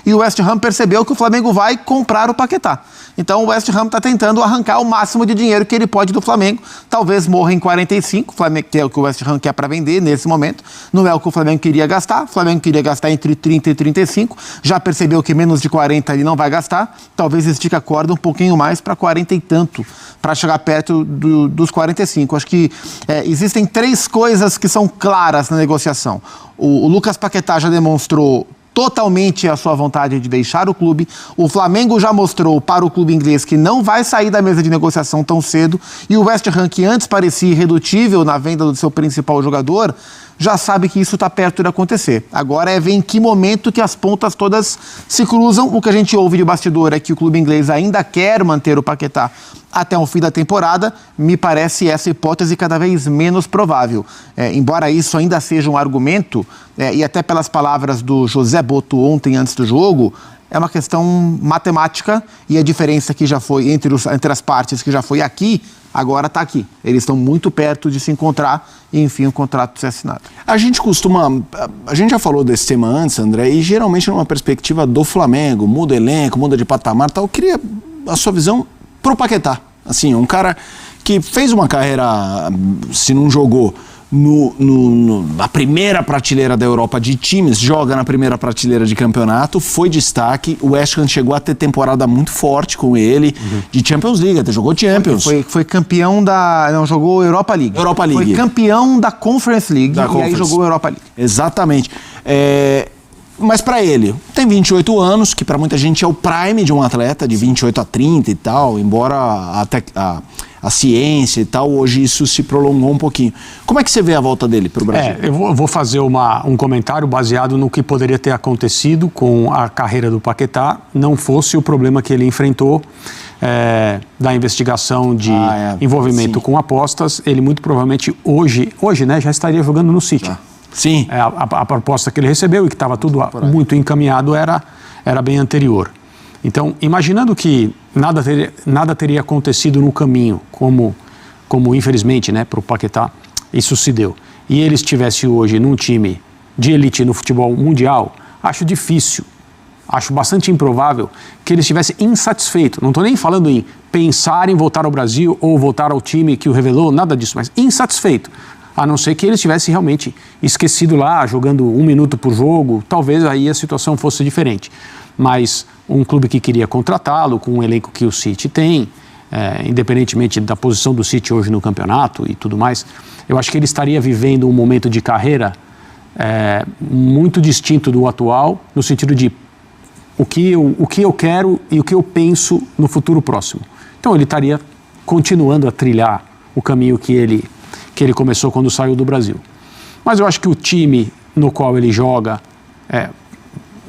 e o West Ham percebeu que o Flamengo vai comprar o Paquetá. Então o West Ham está tentando arrancar o máximo de dinheiro que ele pode do Flamengo. Talvez morra em 45, que é o que o West Ham quer para vender nesse momento. Não é o que o Flamengo queria gastar. O Flamengo queria gastar entre 30 e 35. Já percebeu que menos de 40 ele não vai gastar. Talvez estique a corda um pouquinho mais para 40 e tanto, para chegar perto dos 45. Acho que existem 3 coisas que são claras na negociação. O Lucas Paquetá já demonstrou totalmente a sua vontade de deixar o clube. O Flamengo já mostrou para o clube inglês que não vai sair da mesa de negociação tão cedo. E o West Ham, que antes parecia irredutível na venda do seu principal jogador, já sabe que isso está perto de acontecer. Agora é ver em que momento que as pontas todas se cruzam. O que a gente ouve de bastidor é que o clube inglês ainda quer manter o Paquetá até o fim da temporada. Me parece essa hipótese cada vez menos provável. Embora isso ainda seja um argumento, e até pelas palavras do José Boto ontem antes do jogo, é uma questão matemática, e a diferença que já foi entre as partes, que já foi aqui, agora está aqui. Eles estão muito perto de se encontrar e, enfim, o contrato ser assinado. A gente já falou desse tema antes, André, e geralmente numa perspectiva do Flamengo, muda elenco, muda de patamar e tal. Eu queria a sua visão pro Paquetá. Assim, um cara que fez uma carreira, se não jogou na primeira prateleira da Europa de times, joga na primeira prateleira de campeonato, foi destaque. O West Ham chegou a ter temporada muito forte com ele, de Champions League, até jogou Champions. Foi campeão não jogou Europa League. Europa League. Foi campeão da Conference League aí jogou Europa League. Exatamente. Mas para ele, tem 28 anos, que para muita gente é o prime de um atleta, de 28 a 30 e tal, embora a ciência e tal, hoje isso se prolongou um pouquinho. Como é que você vê a volta dele para o Brasil? Eu vou fazer um comentário baseado no que poderia ter acontecido com a carreira do Paquetá, não fosse o problema que ele enfrentou da investigação de envolvimento com apostas. Ele muito provavelmente hoje, né, já estaria jogando no City. Sim. A proposta que ele recebeu e que estava tudo muito encaminhado era bem anterior. Então, imaginando que nada teria acontecido no caminho, como infelizmente, né, para o Paquetá, isso se deu, e ele estivesse hoje num time de elite no futebol mundial, acho difícil, acho bastante improvável que ele estivesse insatisfeito. Não estou nem falando em pensar em voltar ao Brasil ou voltar ao time que o revelou, nada disso, mas insatisfeito. A não ser que ele estivesse realmente esquecido lá, jogando 1 minuto por jogo, talvez aí a situação fosse diferente. Mas um clube que queria contratá-lo, com um elenco que o City tem, independentemente da posição do City hoje no campeonato e tudo mais, eu acho que ele estaria vivendo um momento de carreira muito distinto do atual, no sentido de o que eu quero e o que eu penso no futuro próximo. Então ele estaria continuando a trilhar o caminho que ele começou quando saiu do Brasil. Mas eu acho que o time no qual ele joga,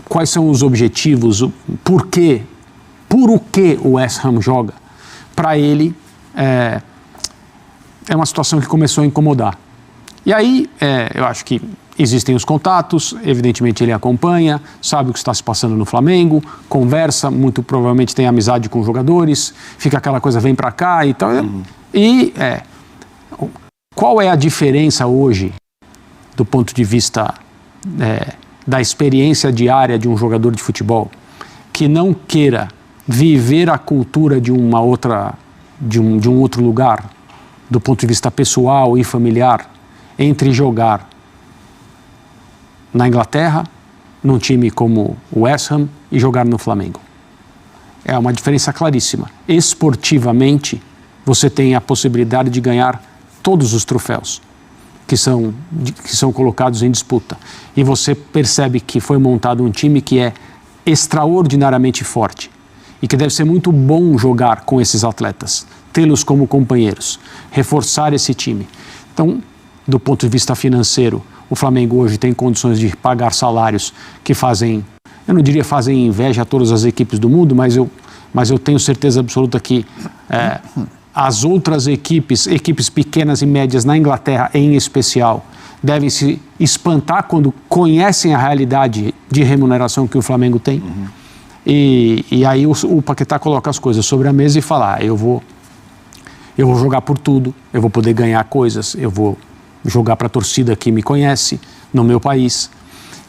quais são os objetivos, por o que o West Ham joga, para ele é uma situação que começou a incomodar. E aí eu acho que existem os contatos, evidentemente ele acompanha, sabe o que está se passando no Flamengo, conversa, muito provavelmente tem amizade com os jogadores, fica aquela coisa, vem para cá e tal. Qual é a diferença hoje, do ponto de vista da experiência diária de um jogador de futebol, que não queira viver a cultura de um outro lugar, do ponto de vista pessoal e familiar, entre jogar na Inglaterra, num time como o West Ham, e jogar no Flamengo? É uma diferença claríssima. Esportivamente, você tem a possibilidade de ganhar todos os troféus que são colocados em disputa. E você percebe que foi montado um time que é extraordinariamente forte e que deve ser muito bom jogar com esses atletas, tê-los como companheiros, reforçar esse time. Então, do ponto de vista financeiro, o Flamengo hoje tem condições de pagar salários que fazem, eu não diria fazem inveja a todas as equipes do mundo, mas eu tenho certeza absoluta que as outras equipes pequenas e médias na Inglaterra em especial, devem se espantar quando conhecem a realidade de remuneração que o Flamengo tem. E aí o Paquetá coloca as coisas sobre a mesa e fala, eu vou jogar por tudo, eu vou poder ganhar coisas, eu vou jogar para a torcida que me conhece, no meu país.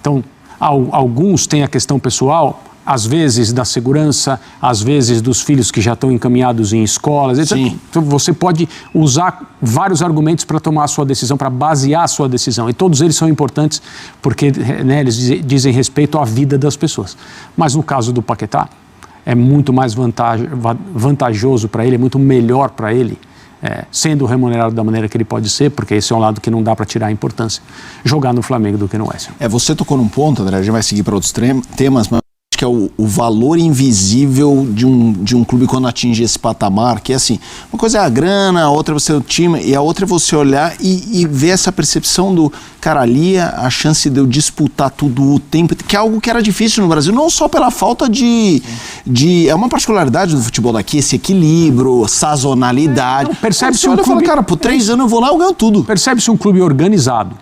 Então, alguns têm a questão pessoal, às vezes da segurança, às vezes dos filhos que já estão encaminhados em escolas, etc. Sim. Então você pode usar vários argumentos para tomar a sua decisão, para basear a sua decisão. E todos eles são importantes porque, né, eles dizem respeito à vida das pessoas. Mas no caso do Paquetá, é muito mais vantajoso para ele, é muito melhor para ele, sendo remunerado da maneira que ele pode ser, porque esse é um lado que não dá para tirar a importância, jogar no Flamengo do que no West Ham. Você tocou num ponto, André, a gente vai seguir para outros temas, mas acho que é o valor invisível de um clube quando atinge esse patamar, que é assim, uma coisa é a grana, a outra é você o time, e a outra é você olhar e ver essa percepção do, cara, ali a chance de eu disputar tudo o tempo, que é algo que era difícil no Brasil, não só pela falta de é uma particularidade do futebol daqui, esse equilíbrio, sazonalidade. Percebe-se um clube... fala, cara, por 3 anos eu vou lá, eu ganho tudo. Percebe-se um clube organizado.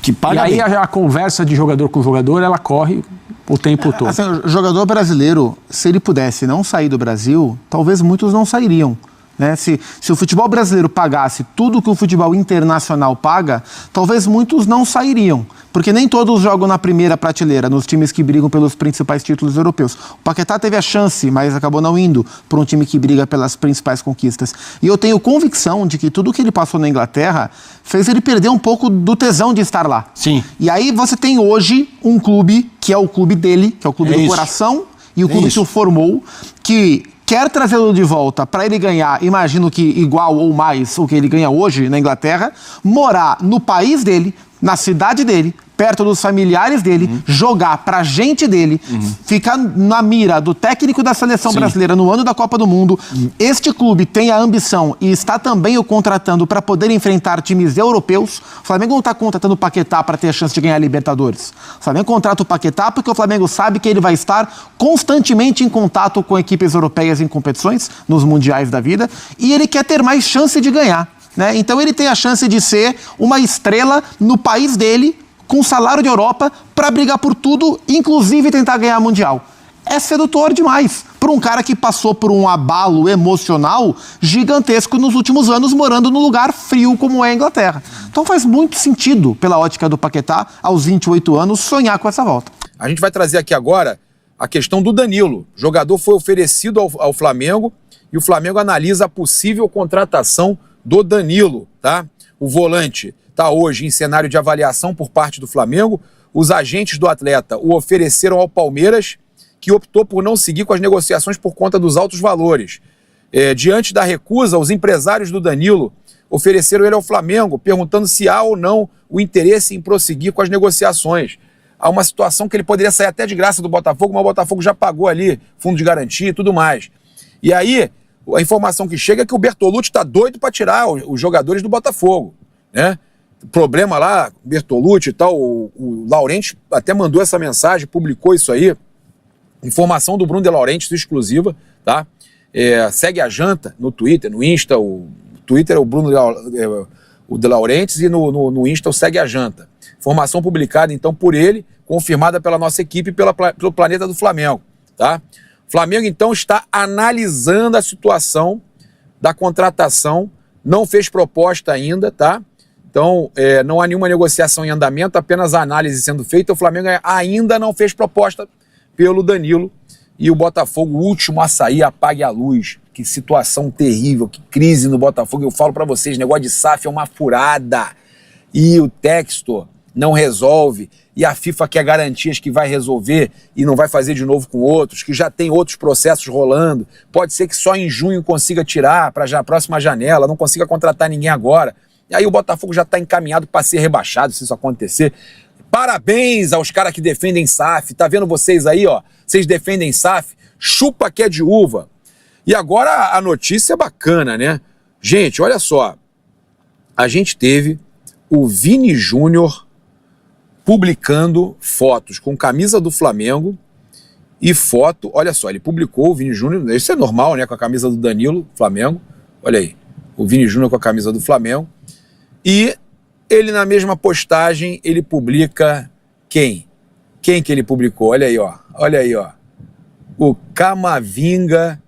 Que paga e aí bem. a conversa de jogador com jogador, ela corre o tempo todo. Assim, o jogador brasileiro, se ele pudesse não sair do Brasil, talvez muitos não sairiam. Né? Se o futebol brasileiro pagasse tudo que o futebol internacional paga, talvez muitos não sairiam. Porque nem todos jogam na primeira prateleira, nos times que brigam pelos principais títulos europeus. O Paquetá teve a chance, mas acabou não indo para um time que briga pelas principais conquistas. E eu tenho convicção de que tudo que ele passou na Inglaterra fez ele perder um pouco do tesão de estar lá. Sim. E aí você tem hoje um clube, que é o clube dele, que é o clube do coração, e o clube que o formou, que quer trazê-lo de volta para ele ganhar, imagino que igual ou mais o que ele ganha hoje na Inglaterra, morar no país dele, na cidade dele, perto dos familiares dele, jogar pra gente dele, ficar na mira do técnico da seleção brasileira no ano da Copa do Mundo. Este clube tem a ambição e está também o contratando para poder enfrentar times europeus. O Flamengo não está contratando o Paquetá para ter a chance de ganhar a Libertadores. O Flamengo contrata o Paquetá porque o Flamengo sabe que ele vai estar constantemente em contato com equipes europeias em competições, nos mundiais da vida, e ele quer ter mais chance de ganhar. Né? Então ele tem a chance de ser uma estrela no país dele, com salário de Europa, para brigar por tudo, inclusive tentar ganhar Mundial. É sedutor demais para um cara que passou por um abalo emocional gigantesco nos últimos anos, morando num lugar frio como é a Inglaterra. Então faz muito sentido, pela ótica do Paquetá, aos 28 anos, sonhar com essa volta. A gente vai trazer aqui agora a questão do Danilo. O jogador foi oferecido ao Flamengo e o Flamengo analisa a possível contratação do Danilo, tá? O volante está hoje em cenário de avaliação por parte do Flamengo. Os agentes do atleta o ofereceram ao Palmeiras, que optou por não seguir com as negociações por conta dos altos valores. Diante da recusa, os empresários do Danilo ofereceram ele ao Flamengo, perguntando se há ou não o interesse em prosseguir com as negociações. Há uma situação que ele poderia sair até de graça do Botafogo, mas o Botafogo já pagou ali fundo de garantia e tudo mais. E aí, a informação que chega é que o Bertolucci está doido para tirar os jogadores do Botafogo, né? Problema lá, Bertolucci e tal, o Laurenti até mandou essa mensagem, publicou isso aí, informação do Bruno De Laurentiis exclusiva, tá? Segue a Janta no Twitter, no Insta, o Twitter é o Bruno o De Laurentiis e no Insta o Segue a Janta. Informação publicada então por ele, confirmada pela nossa equipe e pelo Planeta do Flamengo, tá? O Flamengo, então, está analisando a situação da contratação, não fez proposta ainda, tá? Então, não há nenhuma negociação em andamento, apenas a análise sendo feita. O Flamengo ainda não fez proposta pelo Danilo e o Botafogo, o último a sair, apague a luz. Que situação terrível, que crise no Botafogo. Eu falo para vocês, negócio de SAF é uma furada. E o Textor não resolve. E a FIFA quer garantias que vai resolver e não vai fazer de novo com outros, que já tem outros processos rolando. Pode ser que só em junho consiga tirar para a próxima janela, não consiga contratar ninguém agora. E aí o Botafogo já está encaminhado para ser rebaixado, se isso acontecer. Parabéns aos caras que defendem SAF. Tá vendo vocês aí, ó? Vocês defendem SAF, chupa que é de uva. E agora a notícia é bacana, né? Gente, olha só. A gente teve o Vini Júnior publicando fotos com camisa do Flamengo e foto, olha só, ele publicou o Vini Júnior, isso é normal, né, com a camisa do Danilo, Flamengo, olha aí, o Vini Júnior com a camisa do Flamengo, e ele na mesma postagem, ele publica quem? Quem que ele publicou? Olha aí, ó, o Camavinga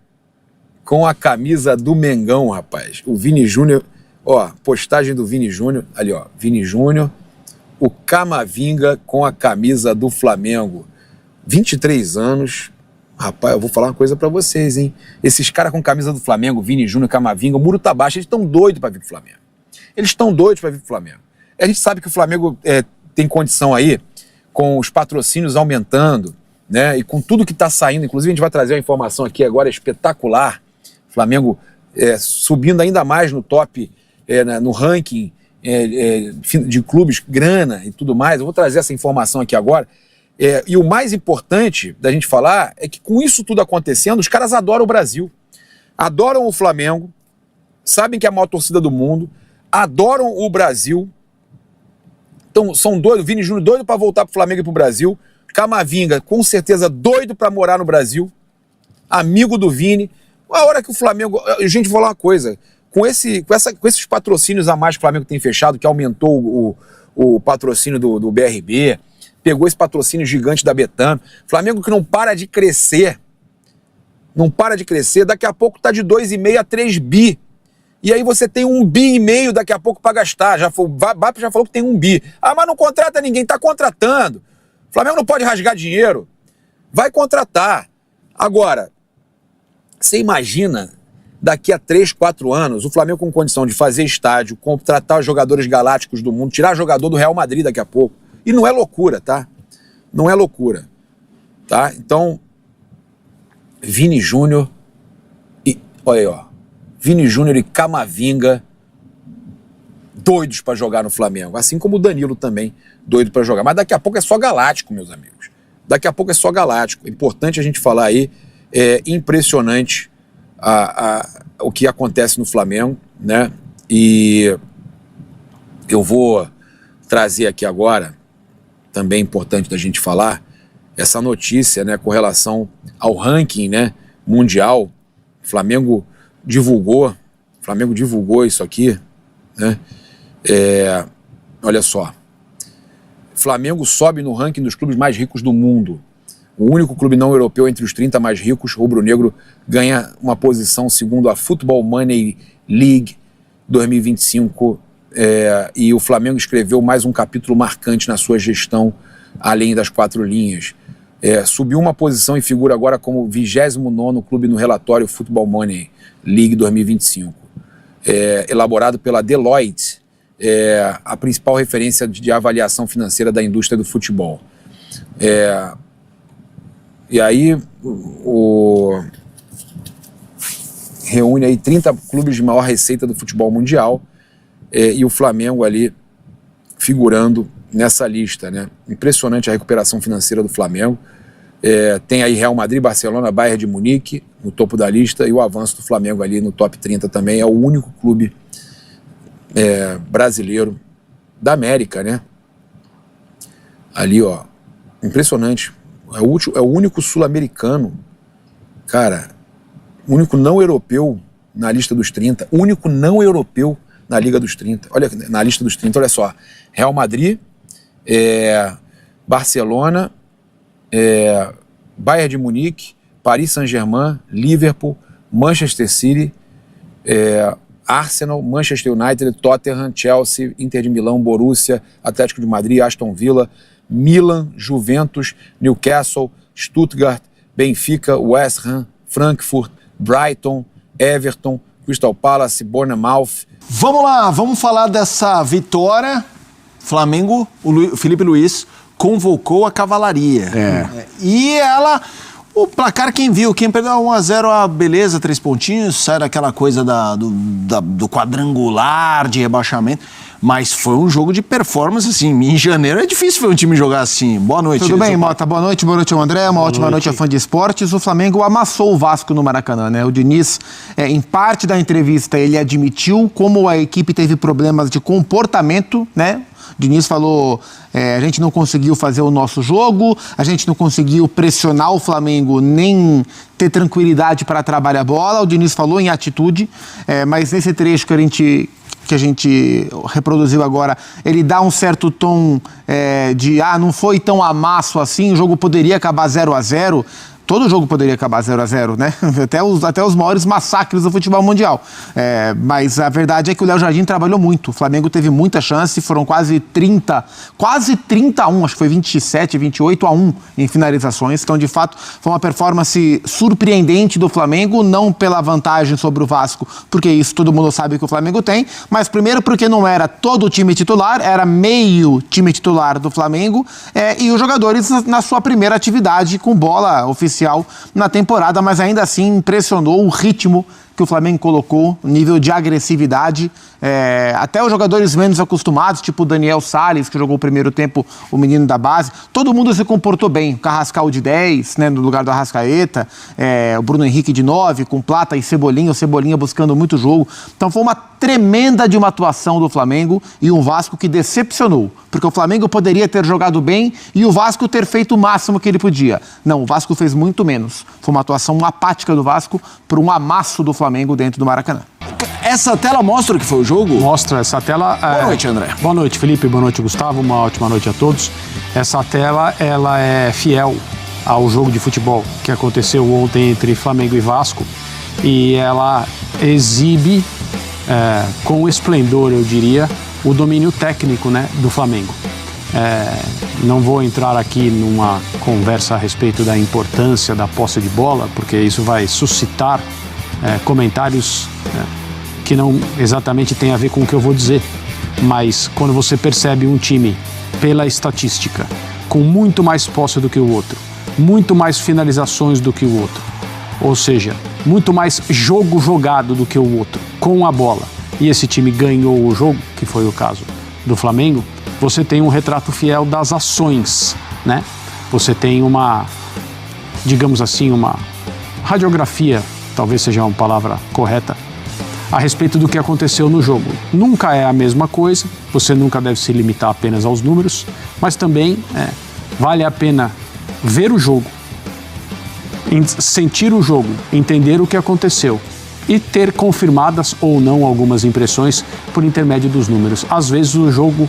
com a camisa do Mengão, rapaz, o Vini Júnior, ó, postagem do Vini Júnior, ali ó, Vini Júnior, o Camavinga com a camisa do Flamengo. 23 anos, Rapaz, eu vou falar uma coisa pra vocês, hein? Esses caras com camisa do Flamengo, Vini Júnior, Camavinga, o muro tá baixo, eles estão doidos pra vir pro Flamengo. Eles estão doidos pra vir pro Flamengo. A gente sabe que o Flamengo tem condição aí, com os patrocínios aumentando, né? E com tudo que tá saindo, inclusive a gente vai trazer uma informação aqui agora espetacular. O Flamengo subindo ainda mais no top, no ranking de clubes, grana e tudo mais. Eu vou trazer essa informação aqui agora. E o mais importante da gente falar é que com isso tudo acontecendo, os caras adoram o Brasil, adoram o Flamengo, sabem que é a maior torcida do mundo, adoram o Brasil, então são doidos, Vini Júnior doido para voltar pro Flamengo e pro Brasil, Camavinga com certeza doido para morar no Brasil, amigo do Vini. A hora que o Flamengo... Gente, vou falar uma coisa, com esses patrocínios a mais que o Flamengo tem fechado, que aumentou o patrocínio do BRB, pegou esse patrocínio gigante da Betano. Flamengo que não para de crescer. Não para de crescer. Daqui a pouco tá de 2,5 a 3 bi. E aí você tem 1,5 bi daqui a pouco para gastar. BAP já falou que tem 1 bi. Ah, mas não contrata ninguém. Tá contratando. Flamengo não pode rasgar dinheiro. Vai contratar. Agora, você imagina daqui a 3, 4 anos o Flamengo com condição de fazer estádio, contratar os jogadores galácticos do mundo, tirar jogador do Real Madrid daqui a pouco. E não é loucura, tá? Não é loucura, tá? Então, Vini Júnior e... Olha aí, ó. Vini Júnior e Camavinga doidos pra jogar no Flamengo. Assim como o Danilo também, doido pra jogar. Mas daqui a pouco é só galáctico, meus amigos. Daqui a pouco é só galáctico. É importante a gente falar aí. É impressionante o que acontece no Flamengo, né? E eu vou trazer aqui agora... também é importante da gente falar, essa notícia, né, com relação ao ranking, né, mundial. O Flamengo divulgou isso aqui, né? Olha só, Flamengo sobe no ranking dos clubes mais ricos do mundo. O único clube não europeu entre os 30 mais ricos, rubro-negro, ganha uma posição segundo a Football Money League 2025. E o Flamengo escreveu mais um capítulo marcante na sua gestão, além das 4 linhas. Subiu uma posição e figura agora como 29º clube no relatório Football Money League 2025. Elaborado pela Deloitte, a principal referência de avaliação financeira da indústria do futebol. E aí reúne aí 30 clubes de maior receita do futebol mundial, e o Flamengo ali figurando nessa lista, né? Impressionante a recuperação financeira do Flamengo. Tem aí Real Madrid, Barcelona, Bayern de Munique no topo da lista, e o avanço do Flamengo ali no top 30 também. É o único clube brasileiro da América, né? Ali, ó, impressionante. É o único sul-americano, cara, único não europeu na lista dos 30, único não europeu na Liga dos 30, olha, na lista dos 30, olha só, Real Madrid, Barcelona, Bayern de Munique, Paris Saint-Germain, Liverpool, Manchester City, Arsenal, Manchester United, Tottenham, Chelsea, Inter de Milão, Borussia, Atlético de Madrid, Aston Villa, Milan, Juventus, Newcastle, Stuttgart, Benfica, West Ham, Frankfurt, Brighton, Everton, Crystal Palace, Bournemouth. Vamos lá, vamos falar dessa vitória. Flamengo, o Felipe Luiz convocou a cavalaria. E o placar, quem viu, quem perdeu 1-0, beleza, 3 pontinhos, sai daquela coisa do quadrangular de rebaixamento. Mas foi um jogo de performance, assim. Em janeiro é difícil ver um time jogar assim. Boa noite. Tudo bem, Mota? Boa noite, ao André. Uma ótima noite a fã de esportes. O Flamengo amassou o Vasco no Maracanã, né? O Diniz, em parte da entrevista, ele admitiu como a equipe teve problemas de comportamento, né? O Diniz falou, a gente não conseguiu fazer o nosso jogo, a gente não conseguiu pressionar o Flamengo, nem ter tranquilidade para trabalhar a bola. O Diniz falou em atitude, mas nesse trecho que a gente reproduziu agora, ele dá um certo tom de não foi tão amasso assim, o jogo poderia acabar 0-0, todo jogo poderia acabar 0-0, né? Até os maiores massacres do futebol mundial. Mas a verdade é que o Léo Jardim trabalhou muito. O Flamengo teve muita chance, foram quase 30 a 1, acho que foi 27, 28 a 1 em finalizações. Então, de fato, foi uma performance surpreendente do Flamengo, não pela vantagem sobre o Vasco, porque isso todo mundo sabe que o Flamengo tem, mas primeiro porque não era todo o time titular, era meio time titular do Flamengo, e os jogadores na sua primeira atividade com bola oficial na temporada, mas ainda assim impressionou o ritmo que o Flamengo colocou, o nível de agressividade. Até os jogadores menos acostumados, tipo o Daniel Salles, que jogou o primeiro tempo, o menino da base, todo mundo se comportou bem. O Carrascal de 10, né, no lugar do Arrascaeta, o Bruno Henrique de 9, com Plata e Cebolinha, o Cebolinha buscando muito jogo. Então foi uma tremenda de uma atuação do Flamengo e um Vasco que decepcionou, porque o Flamengo poderia ter jogado bem e o Vasco ter feito o máximo que ele podia. Não, o Vasco fez muito menos. Foi uma atuação apática do Vasco por um amasso do Flamengo dentro do Maracanã. Essa tela mostra o que foi o jogo? Mostra essa tela. Boa noite, André. Boa noite, Felipe. Boa noite, Gustavo. Uma ótima noite a todos. Essa tela, ela é fiel ao jogo de futebol que aconteceu ontem entre Flamengo e Vasco, e ela exibe com esplendor, eu diria, o domínio técnico, né, do Flamengo. Não vou entrar aqui numa conversa a respeito da importância da posse de bola, porque isso vai suscitar comentários que não exatamente tem a ver com o que eu vou dizer, mas quando você percebe um time, pela estatística, com muito mais posse do que o outro, muito mais finalizações do que o outro, ou seja, muito mais jogo jogado do que o outro, com a bola, e esse time ganhou o jogo, que foi o caso do Flamengo, você tem um retrato fiel das ações, né? Você tem uma, digamos assim, uma radiografia, talvez seja uma palavra correta, a respeito do que aconteceu no jogo. Nunca é a mesma coisa, você nunca deve se limitar apenas aos números, mas também vale a pena ver o jogo, sentir o jogo, entender o que aconteceu e ter confirmadas ou não algumas impressões por intermédio dos números. Às vezes o jogo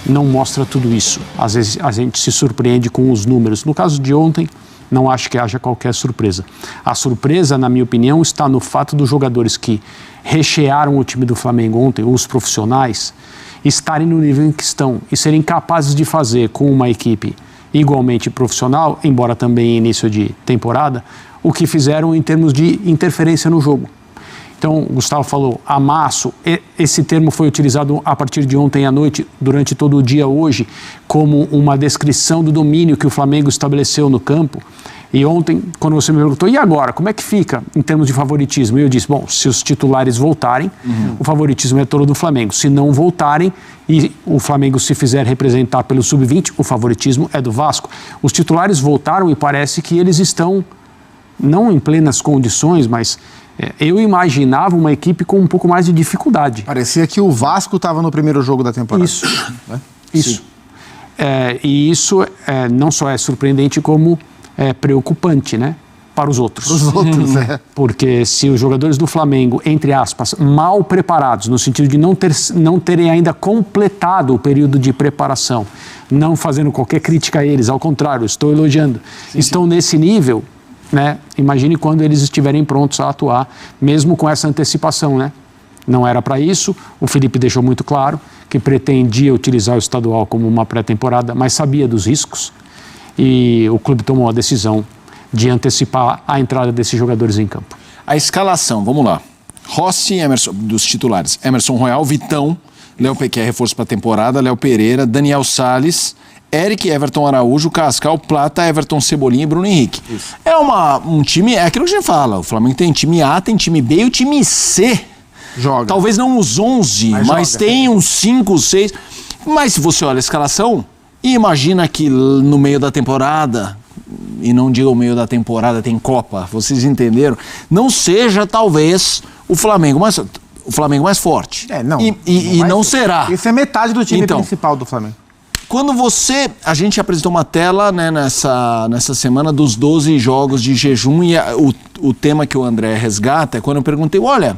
não mostra tudo isso, às vezes a gente se surpreende com os números. No caso de ontem, não acho que haja qualquer surpresa. A surpresa, na minha opinião, está no fato dos jogadores que rechearam o time do Flamengo ontem, os profissionais, estarem no nível em que estão e serem capazes de fazer com uma equipe igualmente profissional, embora também em início de temporada, o que fizeram em termos de interferência no jogo. Então, o Gustavo falou, amasso, esse termo foi utilizado a partir de ontem à noite, durante todo o dia hoje, como uma descrição do domínio que o Flamengo estabeleceu no campo. E ontem, quando você me perguntou, e agora, como é que fica em termos de favoritismo? E eu disse, bom, se os titulares voltarem, o favoritismo é todo do Flamengo. Se não voltarem e o Flamengo se fizer representar pelo Sub-20, o favoritismo é do Vasco. Os titulares voltaram e parece que eles estão, não em plenas condições, mas eu imaginava uma equipe com um pouco mais de dificuldade. Parecia que o Vasco estava no primeiro jogo da temporada. Isso, isso. E isso não só é surpreendente, como é preocupante, né? Para os outros. Os outros, Porque se os jogadores do Flamengo, entre aspas, mal preparados, no sentido de não terem ainda completado o período de preparação, não fazendo qualquer crítica a eles, ao contrário, estou elogiando, estão nesse nível, né? Imagine quando eles estiverem prontos a atuar, mesmo com essa antecipação, né? Não era para isso, o Felipe deixou muito claro que pretendia utilizar o estadual como uma pré-temporada, mas sabia dos riscos e o clube tomou a decisão de antecipar a entrada desses jogadores em campo. A escalação, vamos lá. Rossi, Emerson, dos titulares, Emerson Royal, Vitão, Léo Pequet, reforço para a temporada, Léo Pereira, Daniel Salles, Eric, Everton Araújo, Carrascal, Plata, Everton Cebolinha e Bruno Henrique. Isso. É um time, é aquilo que a gente fala, o Flamengo tem time A, tem time B e o time C joga. Talvez não os 11, mas tem uns 5, 6. Mas se você olha a escalação e imagina que no meio da temporada, e não diga o meio da temporada, tem Copa, vocês entenderam, não seja talvez o Flamengo mais forte. Não será. Isso é metade do time principal do Flamengo. Quando a gente apresentou uma tela, né, nessa semana dos 12 jogos de jejum, e o tema que o André resgata é quando eu perguntei, olha,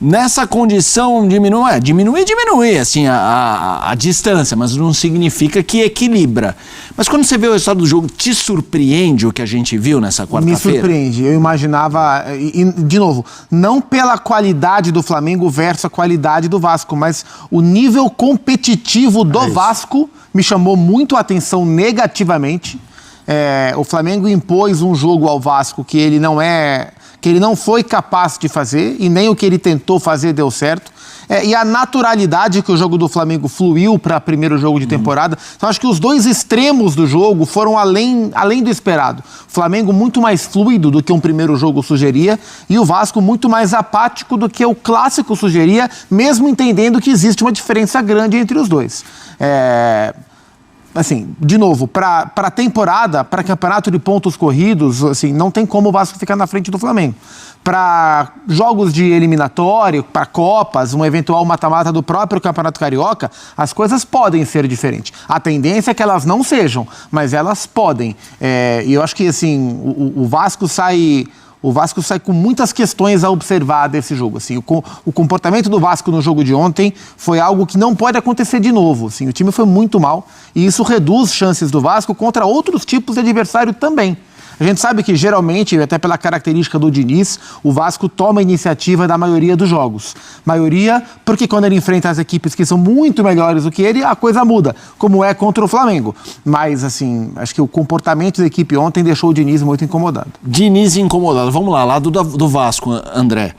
Nessa condição diminui assim a distância, mas não significa que equilibra. Mas quando você vê o resultado do jogo, te surpreende o que a gente viu nessa quarta-feira? Me surpreende. Eu imaginava, de novo, não pela qualidade do Flamengo versus a qualidade do Vasco, mas o nível competitivo do Vasco me chamou muito a atenção negativamente. O Flamengo impôs um jogo ao Vasco que ele não foi capaz de fazer e nem o que ele tentou fazer deu certo. E a naturalidade que o jogo do Flamengo fluiu para primeiro jogo de temporada. Então, acho que os dois extremos do jogo foram além do esperado. O Flamengo muito mais fluido do que um primeiro jogo sugeria e o Vasco muito mais apático do que o clássico sugeria, mesmo entendendo que existe uma diferença grande entre os dois. Assim, de novo, para a temporada, para campeonato de pontos corridos, assim, não tem como o Vasco ficar na frente do Flamengo. Para jogos de eliminatório, para Copas, um eventual mata-mata do próprio Campeonato Carioca, as coisas podem ser diferentes. A tendência é que elas não sejam, mas elas podem. E eu acho que assim, o Vasco sai com muitas questões a observar desse jogo. Assim, o comportamento do Vasco no jogo de ontem foi algo que não pode acontecer de novo. Assim, o time foi muito mal e isso reduz chances do Vasco contra outros tipos de adversário também. A gente sabe que, geralmente, até pela característica do Diniz, o Vasco toma a iniciativa da maioria dos jogos. Maioria, porque quando ele enfrenta as equipes que são muito melhores do que ele, a coisa muda, como é contra o Flamengo. Mas, assim, acho que o comportamento da equipe ontem deixou o Diniz muito incomodado. Diniz incomodado. Vamos lá do Vasco, André.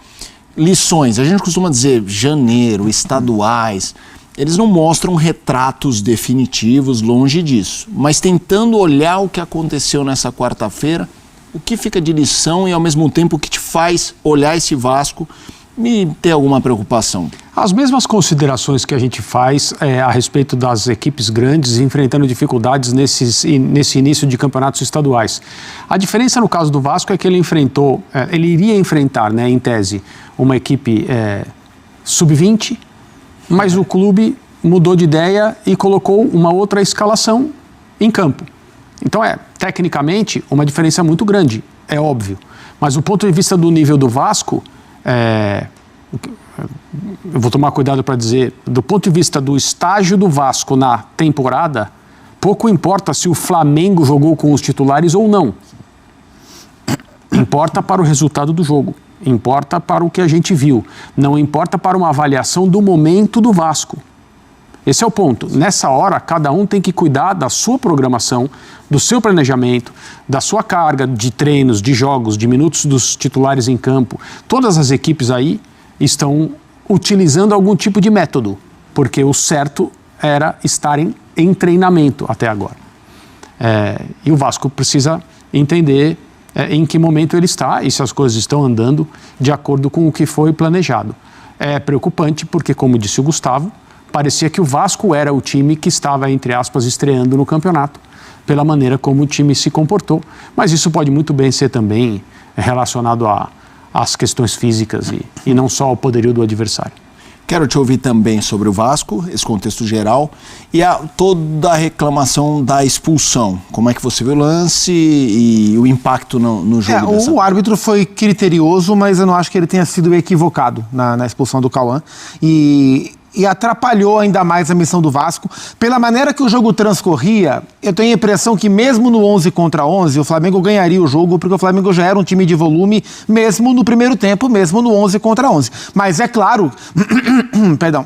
Lições. A gente costuma dizer janeiro, estaduais. Eles não mostram retratos definitivos, longe disso. Mas tentando olhar o que aconteceu nessa quarta-feira, o que fica de lição e, ao mesmo tempo, o que te faz olhar esse Vasco e ter alguma preocupação? As mesmas considerações que a gente faz a respeito das equipes grandes enfrentando dificuldades nesse início de campeonatos estaduais. A diferença no caso do Vasco é que ele iria enfrentar, né, em tese, uma equipe sub-20, mas o clube mudou de ideia e colocou uma outra escalação em campo. Então tecnicamente, uma diferença muito grande, é óbvio. Mas do ponto de vista do nível do Vasco, eu vou tomar cuidado para dizer, do ponto de vista do estágio do Vasco na temporada, pouco importa se o Flamengo jogou com os titulares ou não. Importa para o resultado do jogo. Importa para o que a gente viu, não importa para uma avaliação do momento do Vasco. Esse é o ponto. Nessa hora, cada um tem que cuidar da sua programação, do seu planejamento, da sua carga de treinos, de jogos, de minutos dos titulares em campo. Todas as equipes aí estão utilizando algum tipo de método, porque o certo era estarem em treinamento até agora. E o Vasco precisa entender em que momento ele está e se as coisas estão andando de acordo com o que foi planejado. É preocupante porque, como disse o Gustavo, parecia que o Vasco era o time que estava, entre aspas, estreando no campeonato, pela maneira como o time se comportou. Mas isso pode muito bem ser também relacionado às questões físicas e não só ao poderio do adversário. Quero te ouvir também sobre o Vasco, esse contexto geral, e toda a reclamação da expulsão. Como é que você viu o lance e o impacto no jogo? O árbitro foi criterioso, mas eu não acho que ele tenha sido equivocado na expulsão do Cauã. E atrapalhou ainda mais a missão do Vasco. Pela maneira que o jogo transcorria, eu tenho a impressão que mesmo no 11 contra 11, o Flamengo ganharia o jogo, porque o Flamengo já era um time de volume, mesmo no primeiro tempo, mesmo no 11 contra 11. Mas é claro,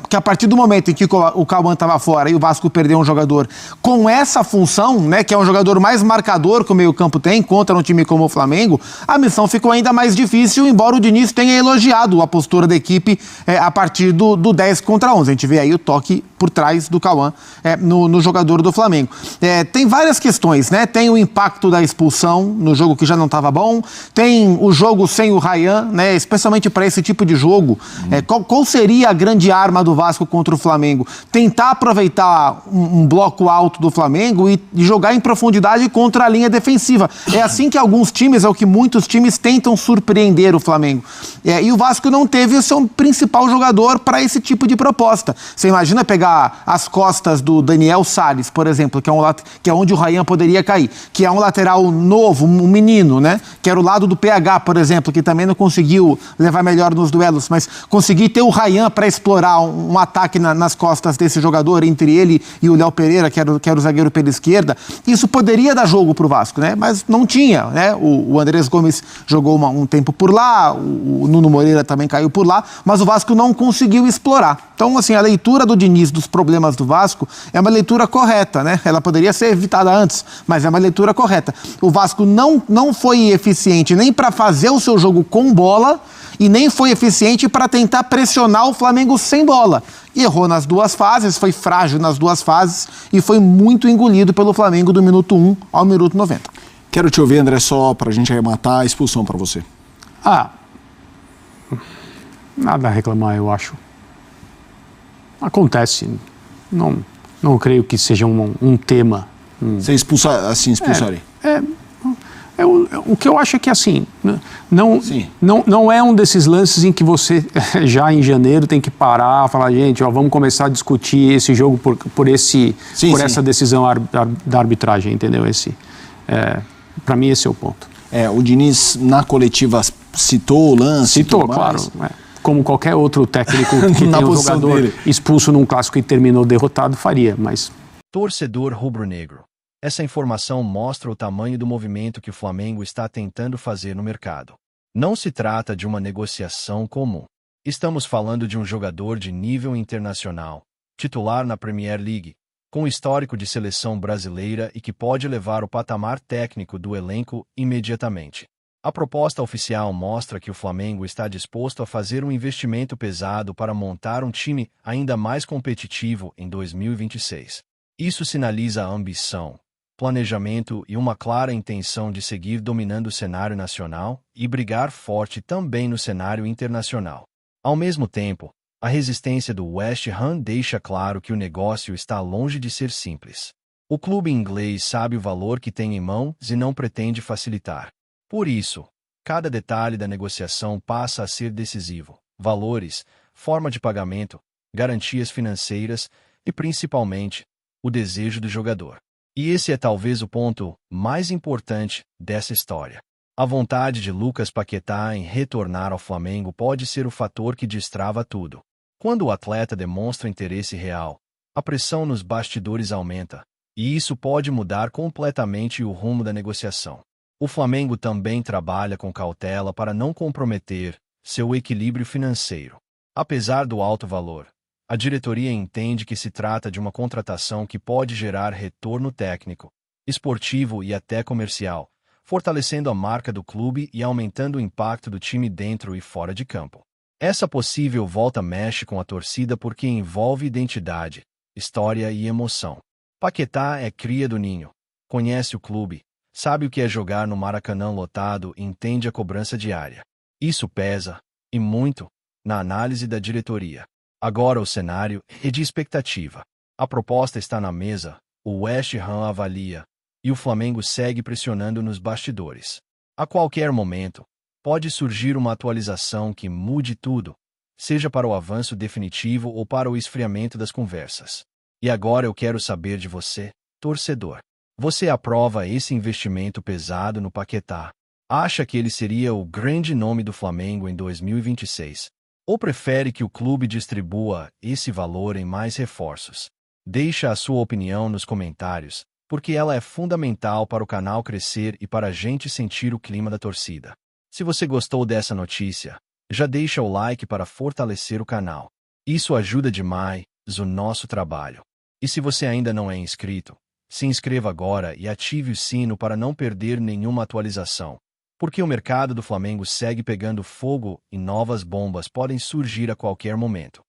que a partir do momento em que o Cauã estava fora e o Vasco perdeu um jogador com essa função, né, que é um jogador mais marcador que o meio-campo tem, contra um time como o Flamengo, a missão ficou ainda mais difícil, embora o Diniz tenha elogiado a postura da equipe a partir do 10 contra 11. A gente vê aí o toque por trás do Cauã no jogador do Flamengo. Tem várias questões, né? Tem o impacto da expulsão no jogo que já não estava bom, tem o jogo sem o Ryan, né? Especialmente para esse tipo de jogo. Qual seria a grande arma do Vasco contra o Flamengo? Tentar aproveitar um bloco alto do Flamengo e jogar em profundidade contra a linha defensiva. É assim que alguns times, é o que muitos times tentam surpreender o Flamengo. E o Vasco não teve o seu principal jogador para esse tipo de proposta. Você imagina pegar as costas do Daniel Salles, por exemplo, que é onde o Ryan poderia cair, que é um lateral novo, um menino, né? Que era o lado do PH, por exemplo, que também não conseguiu levar melhor nos duelos, mas conseguir ter o Ryan para explorar um ataque nas costas desse jogador, entre ele e o Léo Pereira, que era o zagueiro pela esquerda, isso poderia dar jogo para o Vasco, né? Mas não tinha, né? O Andrés Gomes jogou um tempo por lá, o Nuno Moreira também caiu por lá, mas o Vasco não conseguiu explorar. Então, assim, a leitura do Diniz dos problemas do Vasco é uma leitura correta, né? Ela poderia ser evitada antes, mas é uma leitura correta. O Vasco não foi eficiente nem para fazer o seu jogo com bola e nem foi eficiente para tentar pressionar o Flamengo sem bola. Errou nas duas fases, foi frágil nas duas fases e foi muito engolido pelo Flamengo do minuto 1 ao minuto 90. Quero te ouvir, André, só para a gente arrematar a expulsão para você. Nada a reclamar, eu acho. Acontece. Não creio que seja um tema. Você expulsaria? O que eu acho é que, assim, não é um desses lances em que você, já em janeiro, tem que parar, falar, gente, vamos começar a discutir esse jogo por essa decisão da arbitragem, entendeu? Para mim, esse é o ponto. O Diniz, na coletiva, citou o lance? Citou, claro. Como qualquer outro técnico que tem um jogador expulso num clássico e terminou derrotado, faria, mas... Torcedor rubro-negro. Essa informação mostra o tamanho do movimento que o Flamengo está tentando fazer no mercado. Não se trata de uma negociação comum. Estamos falando de um jogador de nível internacional, titular na Premier League, com histórico de seleção brasileira e que pode elevar o patamar técnico do elenco imediatamente. A proposta oficial mostra que o Flamengo está disposto a fazer um investimento pesado para montar um time ainda mais competitivo em 2026. Isso sinaliza a ambição, planejamento e uma clara intenção de seguir dominando o cenário nacional e brigar forte também no cenário internacional. Ao mesmo tempo, a resistência do West Ham deixa claro que o negócio está longe de ser simples. O clube inglês sabe o valor que tem em mãos e não pretende facilitar. Por isso, cada detalhe da negociação passa a ser decisivo: valores, forma de pagamento, garantias financeiras e, principalmente, o desejo do jogador. E esse é talvez o ponto mais importante dessa história. A vontade de Lucas Paquetá em retornar ao Flamengo pode ser o fator que destrava tudo. Quando o atleta demonstra interesse real, a pressão nos bastidores aumenta, e isso pode mudar completamente o rumo da negociação. O Flamengo também trabalha com cautela para não comprometer seu equilíbrio financeiro. Apesar do alto valor, a diretoria entende que se trata de uma contratação que pode gerar retorno técnico, esportivo e até comercial, fortalecendo a marca do clube e aumentando o impacto do time dentro e fora de campo. Essa possível volta mexe com a torcida porque envolve identidade, história e emoção. Paquetá é cria do Ninho, conhece o clube, sabe o que é jogar no Maracanã lotado e entende a cobrança diária. Isso pesa, e muito, na análise da diretoria. Agora o cenário é de expectativa. A proposta está na mesa, o West Ham avalia, e o Flamengo segue pressionando nos bastidores. A qualquer momento, pode surgir uma atualização que mude tudo, seja para o avanço definitivo ou para o esfriamento das conversas. E agora eu quero saber de você, torcedor. Você aprova esse investimento pesado no Paquetá? Acha que ele seria o grande nome do Flamengo em 2026? Ou prefere que o clube distribua esse valor em mais reforços? Deixa a sua opinião nos comentários, porque ela é fundamental para o canal crescer e para a gente sentir o clima da torcida. Se você gostou dessa notícia, já deixa o like para fortalecer o canal. Isso ajuda demais o nosso trabalho. E se você ainda não é inscrito, se inscreva agora e ative o sino para não perder nenhuma atualização. Porque o mercado do Flamengo segue pegando fogo e novas bombas podem surgir a qualquer momento.